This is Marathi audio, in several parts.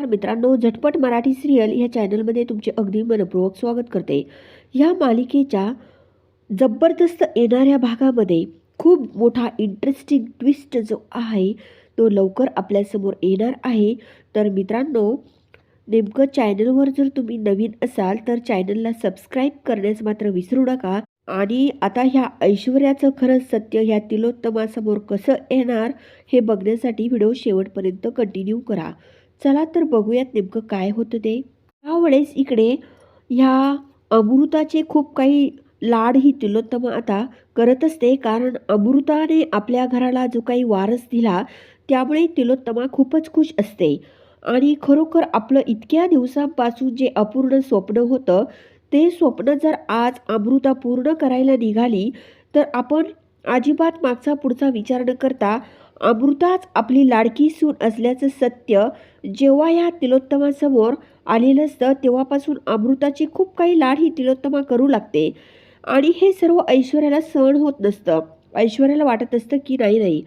नमस्कार मित्रांनो, झटपट मराठी सिरियल या चॅनलमध्ये तुमचे अगदी मनपूर्वक स्वागत करते. या मालिकेच्या जबरदस्त येणाऱ्या भागामध्ये खूप मोठा इंटरेस्टिंग ट्विस्ट जो आहे तो लवकर आपल्यासमोर येणार आहे. तर मित्रांनो, नेमकं चॅनलवर जर तुम्ही नवीन असाल तर चॅनलला सबस्क्राईब करण्यास मात्र विसरू नका. आणि आता ह्या ऐश्वर्याचं खरं सत्य ह्या तिलोत्तमासमोर कसं येणार हे बघण्यासाठी व्हिडिओ शेवटपर्यंत कंटिन्यू करा. चला तर बघूयात नेमकं काय होतं ते. त्यावेळेस इकडे ह्या अमृताचे खूप काही लाड ही तिलोत्तमा आता करत असते, कारण अमृताने आपल्या घराला जो काही वारस दिला त्यामुळे तिलोत्तमा खूपच खुश असते. आणि खरोखर आपलं इतक्या दिवसांपासून जे अपूर्ण स्वप्न होतं ते स्वप्न जर आज अमृता पूर्ण करायला निघाली तर आपण अजिबात मागचा पुढचा विचार न करता अमृताच आपली लाडकी सून असल्याचं सत्य जेव्हा या तिलोत्तमासमोर आलेलं असतं तेव्हापासून अमृताची खूप काही लाड ही तिलोत्तमा करू लागते. आणि हे सर्व ऐश्वर्याला सहन होत नसतं. ऐश्वर्याला वाटत असतं की नाही नाही,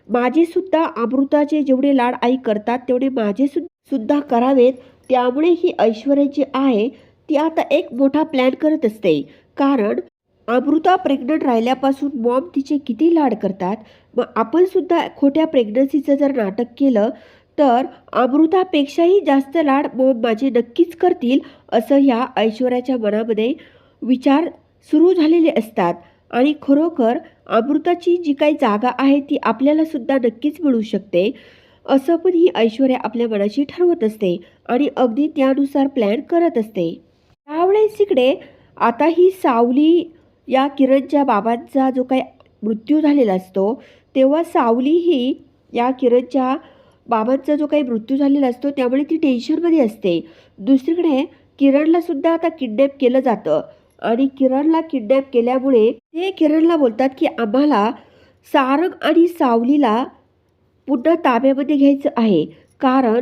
माझे सुद्धा अमृताचे जेवढे लाड आई करतात तेवढे माझे सुद्धा करावेत. त्यामुळे ही ऐश्वर्या जी आहे ती आता एक मोठा प्लॅन करत असते, कारण अमृता प्रेग्नंट राहिल्यापासून मॉम तिचे किती लाड करतात. मग आपण सुद्धा खोट्या प्रेग्नन्सीचं जर नाटक केलं तर अमृतापेक्षाही जास्त लाड मॉम माझे नक्कीच करतील, असं ह्या ऐश्वर्याच्या मनामध्ये विचार सुरू झालेले असतात. आणि खरोखर अमृताची जी काही जागा आहे ती आपल्याला सुद्धा नक्कीच मिळू शकते असं पण ही ऐश्वर्या आपल्या मनाशी ठरवत असते आणि अगदी त्यानुसार प्लॅन करत असते. त्यावेळेस इकडे आता ही सावली या किरणच्या बाबांचा जो काही मृत्यू झालेला असतो तेव्हा सावली ही या किरणच्या बाबांचा जो काही मृत्यू झालेला असतो त्यामुळे ती टेन्शनमध्ये असते. दुसरीकडे किरणला सुद्धा आता किडनॅप केलं जातं आणि किरणला किडनॅप केल्यामुळे ते किरणला बोलतात की आम्हाला सारंग आणि सावलीला पुन्हा ताब्यामध्ये घ्यायचं आहे, कारण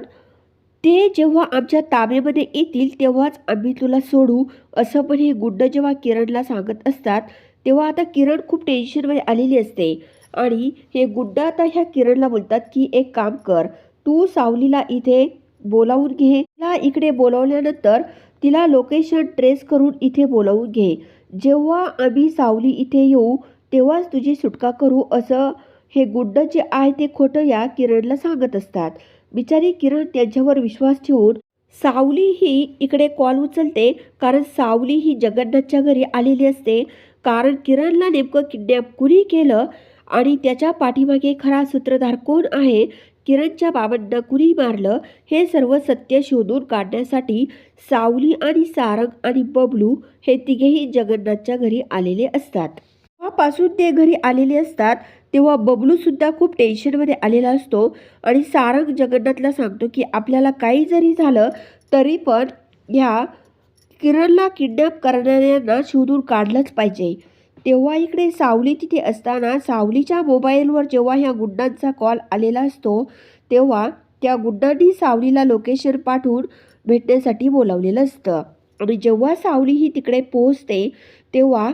ते जेव्हा आमच्या ताब्यामध्ये येतील तेव्हाच आम्ही तुला सोडू, असं पण हे गुड्ड जेव्हा किरणला सांगत असतात तेव्हा आता किरण खूप टेन्शनमध्ये आलेली असते. आणि हे गुड्ड आता ह्या किरणला बोलतात की एक काम कर, तू सावलीला इथे बोलावून घे. तिला इकडे बोलावल्यानंतर तिला लोकेशन ट्रेस करून इथे बोलावून घे. जेव्हा आम्ही सावली इथे येऊ तेव्हाच तुझी सुटका करू, असं हे गुड्ड जे आहे ते खोटं या किरणला सांगत असतात. बिचारी किरण त्यांच्यावर विश्वास ठेवून सावली ही इकडे कॉल उचलते, कारण सावली ही जगन्नाथच्या घरी आलेली असते. कारण किरणला नेमकं किडनॅप कुणी केलं आणि त्याच्या पाठीमागे खरा सूत्रधार कोण आहे, किरणच्या बाबांना कुणी मारलं, हे सर्व सत्य शोधून काढण्यासाठी सावली आणि सारंग आणि बबलू हे तिघेही जगन्नाथच्या घरी आलेले असतात. तेव्हापासून ते घरी आलेले असतात तेव्हा बबलू सुद्धा खूप टेन्शनमध्ये आलेला असतो आणि सारंग जगन्नाथला सांगतो की आपल्याला काही जरी झालं तरी पण ह्या किरणला किडनॅप करणाऱ्यांना शोधून काढलंच पाहिजे. तेव्हा इकडे सावली तिथे असताना सावलीच्या मोबाईलवर जेव्हा ह्या गुड्डांचा कॉल आलेला असतो तेव्हा त्या गुड्डांनी सावलीला लोकेशन पाठवून भेटण्यासाठी बोलावलेलं असतं. आणि जेव्हा सावली ही तिकडे पोहोचते तेव्हा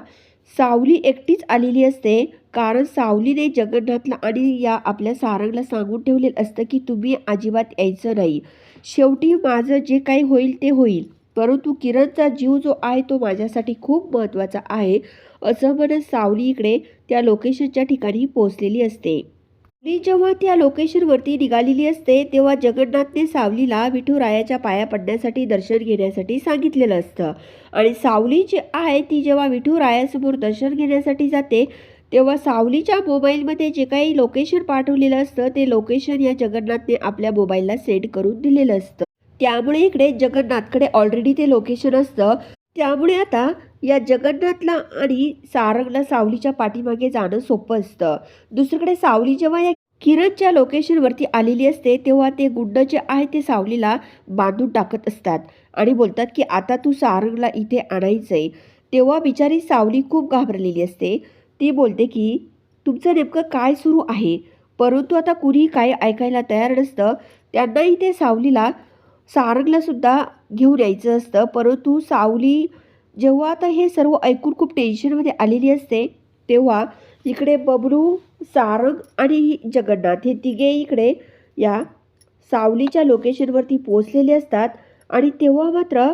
सावली एकटीच आलेली असते, कारण सावलीने जगन्नाथला आणि या आपल्या सारंगला सांगून ठेवलेलं असतं की तुम्ही अजिबात यायचं नाही. शेवटी माझं जे काही होईल ते होईल, परंतु किरणचा जीव जो आहे तो माझ्यासाठी खूप महत्त्वाचा आहे, असं म्हणत सावली इकडे त्या लोकेशनच्या ठिकाणी पोहोचलेली असते. सावली जेव्हा त्या लोकेशनवरती निघालेली असते तेव्हा जगन्नाथने सावलीला विठुरायाच्या पाया पडण्यासाठी दर्शन घेण्यासाठी सांगितलेलं असतं. आणि सावली जी आहे ती जेव्हा विठुरायासमोर दर्शन घेण्यासाठी जाते तेव्हा सावलीच्या मोबाईलमध्ये जे काही लोकेशन पाठवलेलं असतं ते लोकेशन या जगन्नाथने आपल्या मोबाईलला सेंड करून दिलेलं असतं. त्यामुळे इकडे जगन्नाथकडे ऑलरेडी ते लोकेशन असतं. त्यामुळे आता या जगन्नाथला आणि सारंगला सावलीच्या पाठीमागे जाणं सोपं असतं. दुसरीकडे सावली जेव्हा या किरणच्या लोकेशनवरती आलेली असते तेव्हा ते गुड्ड जे आहे ते सावलीला बांधून टाकत असतात आणि बोलतात की आता तू सारंगला इथे आणायचंय. तेव्हा बिचारी सावली खूप घाबरलेली असते. ती बोलते की तुमचं नेमकं काय सुरू आहे, परंतु आता कुणी काय ऐकायला तयार नसतं. त्यांनाही ते सावलीला सारंगला सुद्धा घेऊन यायचं असतं, परंतु सावली जेव्हा आता हे सर्व ऐकून खूप टेन्शनमध्ये आलेली असते तेव्हा इकडे बबलू, सारंग आणि जगन्नाथ हे तिघे इकडे या सावलीच्या लोकेशनवरती पोहोचलेले असतात आणि तेव्हा मात्र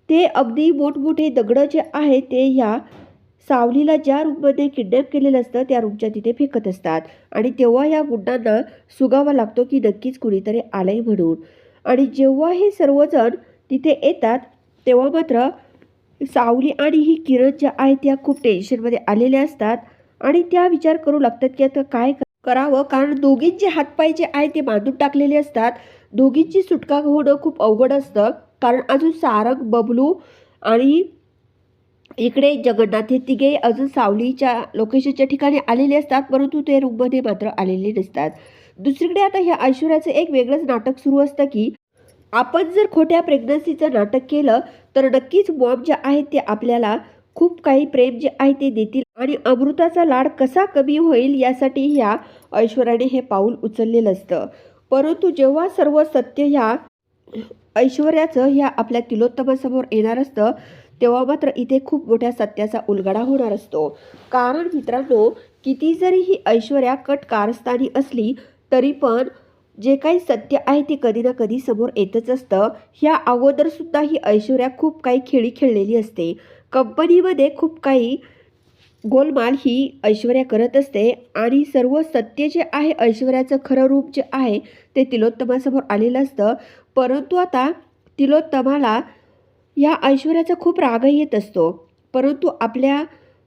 ते अगदी मोठमोठे दगडं जे आहे ते ह्या सावलीला ज्या रूममध्ये किडनॅप केलेलं असतं त्या रूमच्या तिथे फेकत असतात आणि तेव्हा या गुंडांना सुगावा लागतो की नक्कीच कुणीतरी आलंय म्हणून. आणि जेव्हा हे सर्वजण तिथे येतात तेव्हा मात्र सावली आणि ही किरण ज्या आहेत त्या खूप टेन्शनमध्ये आलेल्या असतात आणि त्या विचार करू लागतात की आता काय करावं, कारण दोघींचे हातपाय जे आहे ते बांधून टाकलेले असतात. दोघींची सुटका होणं खूप अवघड असतं, कारण अजून सारंग, बबलू आणि इकडे जगन्नाथ हे तिघे अजून सावलीच्या लोकेशनच्या ठिकाणी आलेले असतात, परंतु ते रूममध्ये मात्र आलेले नसतात. दुसरीकडे आता ह्या ऐश्वर्याचं एक वेगळंच नाटक सुरू असतं की आपण जर खोट्या प्रेग्नन्सीचं नाटक केलं तर नक्कीच मॉम ज्या आहेत ते आपल्याला खूप काही प्रेम जे आहे ते देतील आणि अमृताचा लाड कसा कमी होईल यासाठी ह्या ऐश्वर्याने हे पाऊल उचललेलं असतं. परंतु जेव्हा सर्व सत्य ह्या ऐश्वर्याचं ह्या आपल्या तिलोत्तमासमोर येणार असतं तेव्हा मात्र इथे खूप मोठ्या सत्याचा उलगडा होणार असतो. कारण मित्रांनो, किती जरी ही ऐश्वर्या कट कारस्थानी असली तरी पण जे काही सत्य आहे ते कधी ना कधी समोर येतच असतं. ह्या अगोदरसुद्धा ही ऐश्वर्या खूप काही खेळी खेळलेली असते. कंपनीमध्ये खूप काही गोलमाल ही ऐश्वर्या करत असते आणि सर्व सत्य जे आहे ऐश्वर्याचं खरं रूप जे आहे ते तिलोत्तमासमोर आलेलं असतं. परंतु आता तिलोत्तमाला ह्या ऐश्वर्याचा खूप राग येत असतो. परंतु आपल्या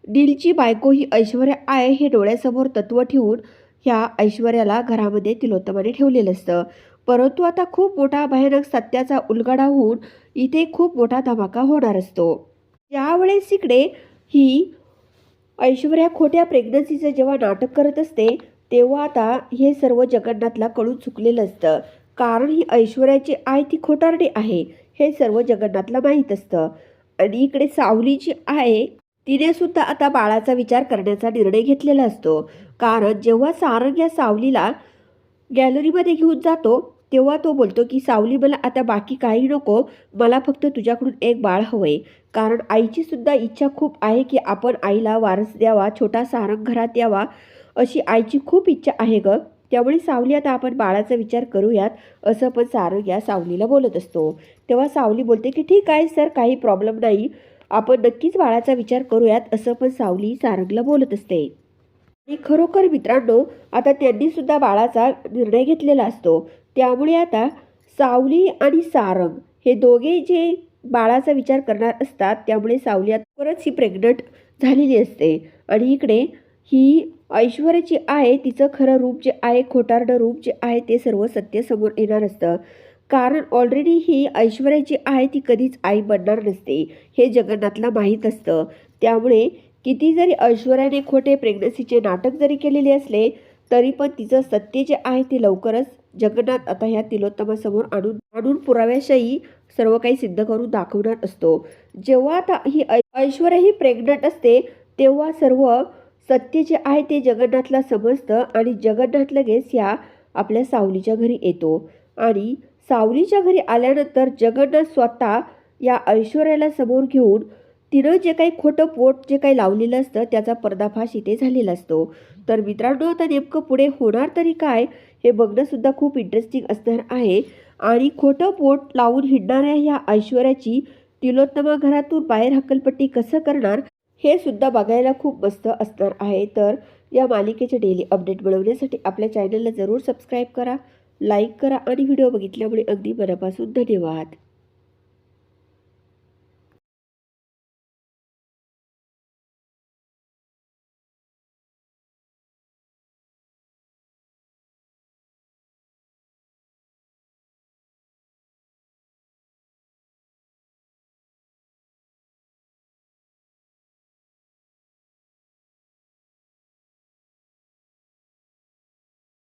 दिलची बायको ही ऐश्वर्या आहे हे डोळ्यासमोर तत्त्व ठेवून ह्या ऐश्वर्याला घरामध्ये तिलोत्तमाने ठेवलेलं असतं. परंतु आता खूप मोठा भयानक सत्याचा उलगडा होऊन इथे खूप मोठा धमाका होणार असतो. यावेळेस इकडे ही ऐश्वर्या खोट्या प्रेग्नन्सीचं जेव्हा नाटक करत असते तेव्हा आता हे सर्व जगन्नाथला कळून चुकलेलं असतं. कारण ही ऐश्वर्याची आहे ती खोटारडी आहे हे सर्व जगन्नाथला माहीत असतं. आणि इकडे सावली जी आहे तिने सुद्धा आता बाळाचा विचार करण्याचा निर्णय घेतलेला असतो. कारण जेव्हा सारंग या सावलीला गॅलरीमध्ये घेऊन जातो तेव्हा तो बोलतो की सावली, मला आता बाकी काही नको, मला फक्त तुझ्याकडून एक बाळ हवंय. कारण आईची सुद्धा इच्छा खूप आहे की आपण आईला वारस द्यावा, छोटा सारंग घरात यावा, अशी आईची खूप इच्छा आहे ग. त्यामुळे सावली आता आपण बाळाचा विचार करूयात, असं पण सारंग या सावलीला बोलत असतो. तेव्हा सावली बोलते की ठीक आहे सर, काही प्रॉब्लेम नाही, आपण नक्कीच बाळाचा विचार करूयात, असं पण सावली सारंगला बोलत असते. आणि खरोखर मित्रांनो, आता त्यांनी सुद्धा बाळाचा निर्णय घेतलेला असतो. त्यामुळे आता सावली आणि सारंग हे दोघे जे बाळाचा विचार करणार असतात त्यामुळे सावली आताच ही प्रेग्नंट झालेली असते. आणि इकडे ही ऐश्वर्याची आहे तिचं खरं रूप जे आहे, खोटारडं रूप जे आहे ते सर्व सत्य समोर येणार असतं. कारण ऑलरेडी ही ऐश्वर्या जी आहे ती कधीच आई बनणार नसते हे जगन्नाथला माहीत असतं. त्यामुळे किती जरी ऐश्वर्याने खोटे प्रेग्नन्सीचे नाटक जरी केलेले असले तरी पण तिचं सत्य जे आहे ते लवकरच जगन्नाथ आता ह्या तिलोत्तमासमोर आणून पुराव्याशाही सर्व काही सिद्ध करून दाखवणार असतो. जेव्हा आता ही ऐश्वर्या ही प्रेग्नंट असते तेव्हा सर्व सत्य जे आहे ते जगन्नाथला समजतं आणि जगन्नाथ लगेच ह्या आपल्या सावलीच्या घरी येतो. आणि सावलीच्या घरी आल्यानंतर जगन्नाथ स्वतः या ऐश्वर्याला समोर घेऊन तिनं जे काही खोटं पोट जे काही लावलेलं असतं त्याचा पर्दाफाश इथे झालेला असतो. तर मित्रांनो, आता नेमकं पुढे होणार तरी काय हे बघणंसुद्धा खूप इंटरेस्टिंग असणार आहे. आणि खोटं पोट लावून हिंडणाऱ्या ह्या ऐश्वर्याची तिलोत्तमा घरातून बाहेर हक्कलपट्टी कसं करणार हे सुद्धा बघायला खूप मस्त असणार आहे. तर या मालिकेचे डेली अपडेट मिळवण्यासाठी आपल्या चॅनलला जरूर सबस्क्राईब करा, लाईक करा आणि व्हिडिओ बघितल्यामुळे अगदी मनापासून धन्यवाद.